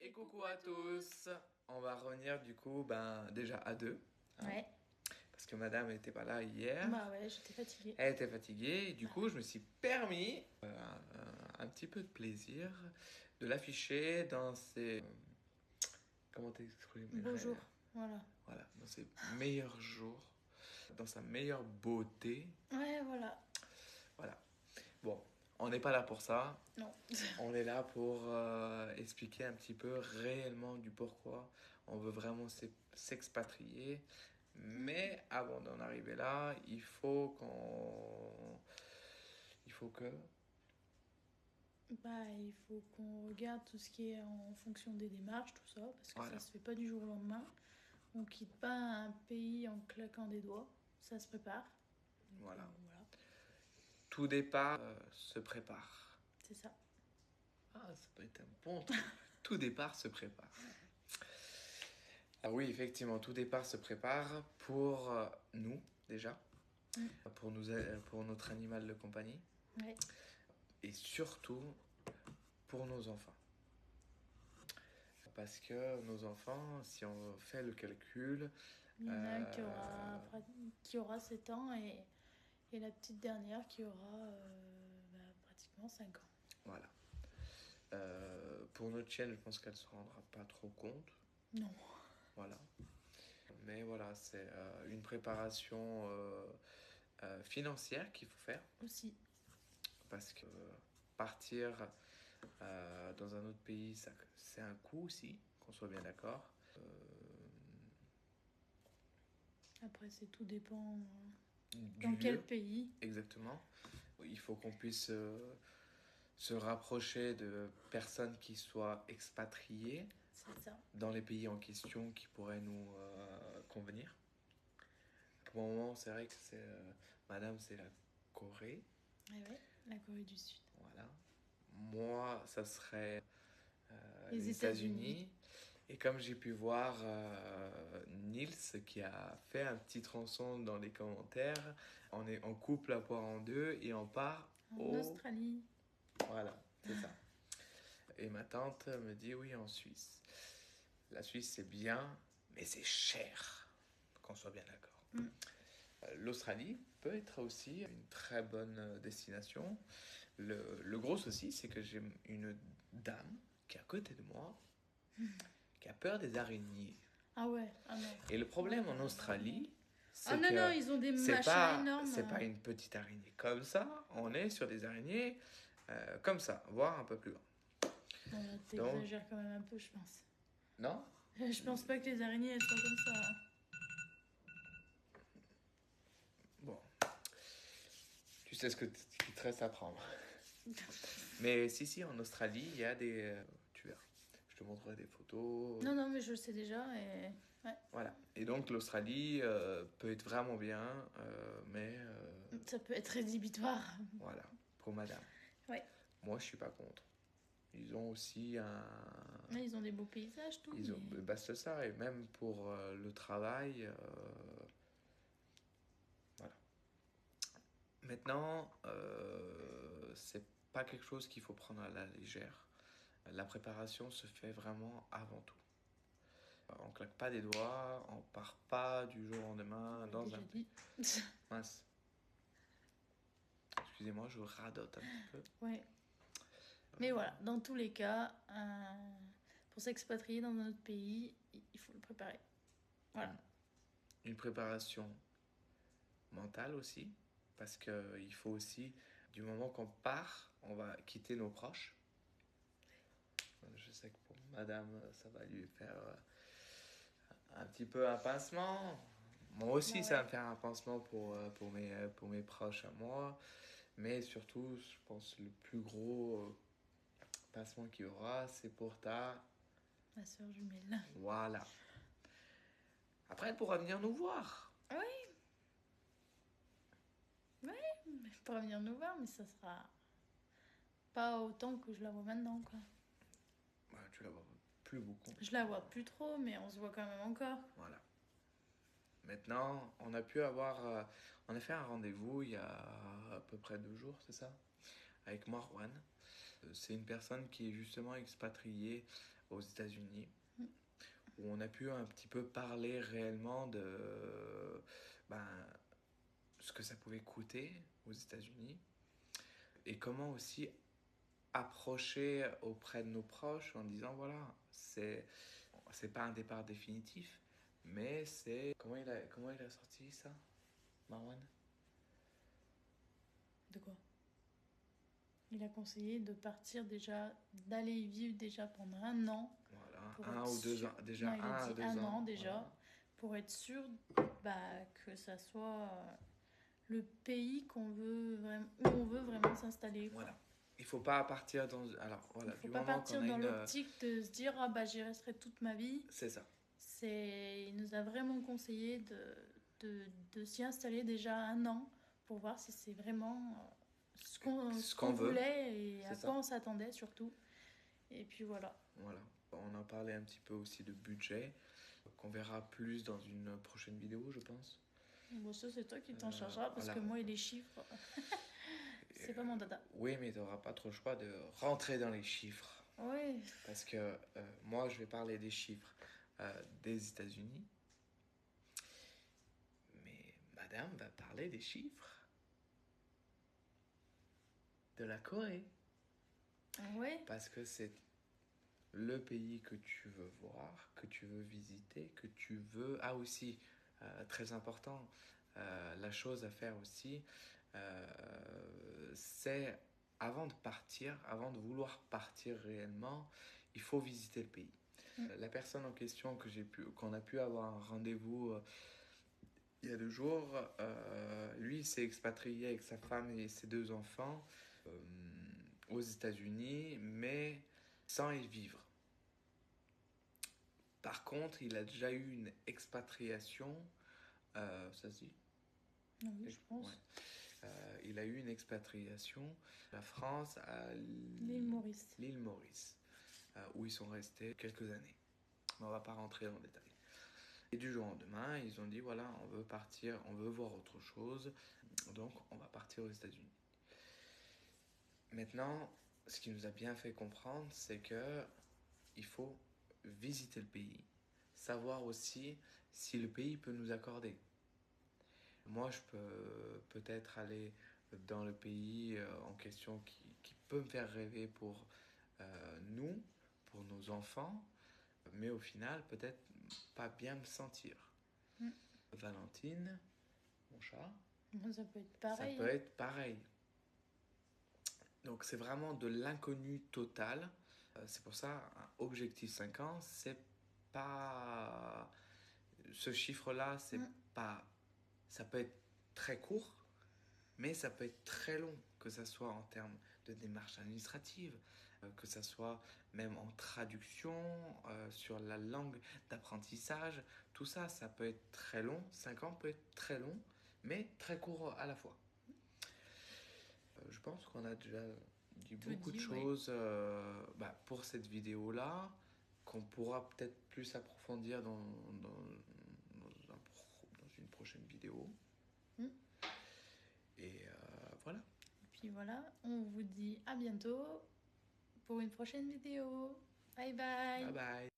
Et coucou à tous. On va revenir du coup déjà à deux. Ouais. Parce que madame n'était pas là hier. Bah ouais, j'étais fatiguée. Elle était fatiguée. Et du coup, je me suis permis un petit peu de plaisir de l'afficher dans ses... comment t'exprimer? Beau jour, voilà. Voilà, dans ses meilleurs jours. Dans sa meilleure beauté. Ouais, voilà. Voilà. Bon, on n'est pas là pour ça. Non. On est là pour expliquer un petit peu réellement du pourquoi on veut vraiment s'expatrier. Mais avant d'en arriver là, il faut que... Bah, il faut qu'on regarde tout ce qui est en fonction des démarches, tout ça, parce que Voilà. ça se fait pas du jour au lendemain. On quitte pas un pays en claquant des doigts, ça se prépare. Donc, Voilà. voilà, Tout départ se prépare. c'est ça. Ah, ça peut être un bon truc. Tout départ se prépare. Ah oui, effectivement, tout départ se prépare pour nous, déjà. Pour notre animal de compagnie. Ouais. Et surtout pour nos enfants. Parce que nos enfants, si on fait le calcul... Il y en a qui aura 7 ans et la petite dernière qui aura pratiquement 5 ans. Voilà. Pour notre chienne, je pense qu'elle ne se rendra pas trop compte. Non. Voilà. Mais voilà, c'est une préparation financière qu'il faut faire. Aussi. Parce que partir dans un autre pays, c'est un coût aussi, qu'on soit bien d'accord. Après, c'est tout dépend Du dans quel lieu. pays. Exactement. Il faut qu'on puisse se rapprocher de personnes qui soient expatriées C'est ça. dans les pays en question qui pourraient nous convenir. Pour le moment, c'est vrai que madame, c'est la Corée. Ouais, la Corée du Sud. Voilà. Moi, ça serait Les les États-Unis. Et comme j'ai pu voir Nils qui a fait un petit tronçon dans les commentaires, on coupe la poire en deux et on part En Australie. Voilà, c'est ça. Et ma tante me dit oui, en Suisse. La Suisse, c'est bien, mais c'est cher. Qu'on soit bien d'accord. L'Australie peut être aussi une très bonne destination. Le gros souci, c'est que j'ai une dame qui est à côté de moi, qui a peur des araignées. Ah ouais, ah non. Et le problème en Australie, c'est Ah non, que non, ils ont des c'est machins énormes. c'est pas une petite araignée comme ça. On est sur des araignées comme ça, voire un peu plus grand. Bon, là, t'exagères quand même un peu, je pense. Non? Je pense pas que les araignées, elles soient comme ça. Bon. Tu sais ce qu'il te reste à prendre. Mais si, en Australie, il y a des... tu verras. Je te montrerai des photos. Non, non, mais je le sais déjà et... Ouais. Voilà. Et donc, l'Australie peut être vraiment bien, mais... Ça peut être rédhibitoire. Voilà, pour madame. Ouais. Moi, je suis pas contre. Ils ont aussi un... Ouais, ils ont des beaux paysages, tout. Ils ont... Basta ça. Et même pour le travail... Voilà. Maintenant, c'est pas quelque chose qu'il faut prendre à la légère. La préparation se fait vraiment avant tout. On claque pas des doigts, on part pas du jour au lendemain dans un... dit. Mince. Excusez-moi, je radote un petit peu. Ouais. Mais voilà, dans tous les cas, pour s'expatrier dans un autre pays, il faut le préparer. Voilà. Une préparation mentale aussi, parce qu'il faut aussi, du moment qu'on part, on va quitter nos proches. Je sais que pour madame, ça va lui faire un petit peu un pincement. Moi aussi, ça va me faire un pincement pour mes proches à moi. Mais surtout, je pense le plus gros pincement qu'il y aura, c'est pour Ma soeur jumelle. Voilà. Après, elle pourra venir nous voir. Oui. Oui, elle pourra venir nous voir, mais ça sera pas autant que je la vois maintenant, quoi. Bah, tu la vois plus beaucoup. Je la vois plus trop, mais on se voit quand même encore. Voilà. Maintenant, on a fait un rendez-vous il y a à peu près 2 jours, c'est ça? Avec Marwan. C'est une personne qui est justement expatriée aux États-Unis, Mm. où on a pu un petit peu parler réellement de ben, ce que ça pouvait coûter aux États-Unis et comment aussi approcher auprès de nos proches en disant voilà, c'est pas un départ définitif, mais c'est comment il a sorti ça, Marwan? De quoi? Il a conseillé de partir déjà, d'aller y vivre déjà pendant 1 an. Voilà, Pour un être ou deux sûr. ans, déjà Non, il a un à dit deux 1 an ans, déjà, voilà. pour être sûr que ça soit le pays qu'on veut vraiment, où on veut vraiment s'installer. Quoi. Voilà. Il faut pas partir dans. Alors, Il voilà, faut du pas moment qu'on partir a dans une. l'optique de se dire ah bah j'y resterai toute ma vie. C'est ça. Il nous a vraiment conseillé de s'y installer déjà 1 an pour voir si c'est vraiment ce qu'on Veut, voulait et c'est à ça. quoi on s'attendait surtout. Et puis voilà. Voilà. On en parlait un petit peu aussi de budget, qu'on verra plus dans une prochaine vidéo, je pense. Bon, ça c'est toi qui t'en chargeras parce Voilà. que moi et les chiffres, c'est pas mon dada. Oui, mais tu n'auras pas trop le choix de rentrer dans les chiffres. Oui. Parce que moi, je vais parler des chiffres des États-Unis. Mais madame va parler des chiffres de la Corée. Oui. Parce que c'est le pays que tu veux voir, que tu veux visiter, que tu veux... Ah aussi, très important, la chose à faire aussi, c'est avant de partir, avant de vouloir partir réellement, il faut visiter le pays. La personne en question qu'on a pu avoir un rendez-vous il y a 2 jours, lui s'est expatrié avec sa femme et ses 2 enfants aux États-Unis, mais sans y vivre. Par contre, il a déjà eu une expatriation, ça se dit? Oui, je pense. Ouais. Il a eu une expatriation de la France à l'île Maurice, où ils sont restés quelques années. Mais on ne va pas rentrer dans le détail. Et du jour au lendemain, ils ont dit voilà, on veut partir, on veut voir autre chose, donc on va partir aux États-Unis. Maintenant, ce qui nous a bien fait comprendre, c'est que il faut visiter le pays, savoir aussi si le pays peut nous accorder. Moi, je peux peut-être aller dans le pays en question qui peut me faire rêver pour nous, pour nos enfants, mais au final, peut-être pas bien me sentir. Valentine, mon chat, Ça peut être pareil. ça peut être pareil. Donc c'est vraiment de l'inconnu total. C'est pour ça, un objectif 5 ans, c'est pas... Ce chiffre-là, c'est pas... Ça peut être très court, mais ça peut être très long, que ça soit en termes de démarches administratives, que ça soit même en traduction, sur la langue d'apprentissage. Tout ça, ça peut être très long. 5 ans peut être très long, mais très court à la fois. Je pense qu'on a déjà dit beaucoup de choses pour cette vidéo-là, qu'on pourra peut-être plus approfondir dans une prochaine vidéo. Et voilà. Et puis voilà, on vous dit à bientôt pour une prochaine vidéo. Bye bye. Bye bye.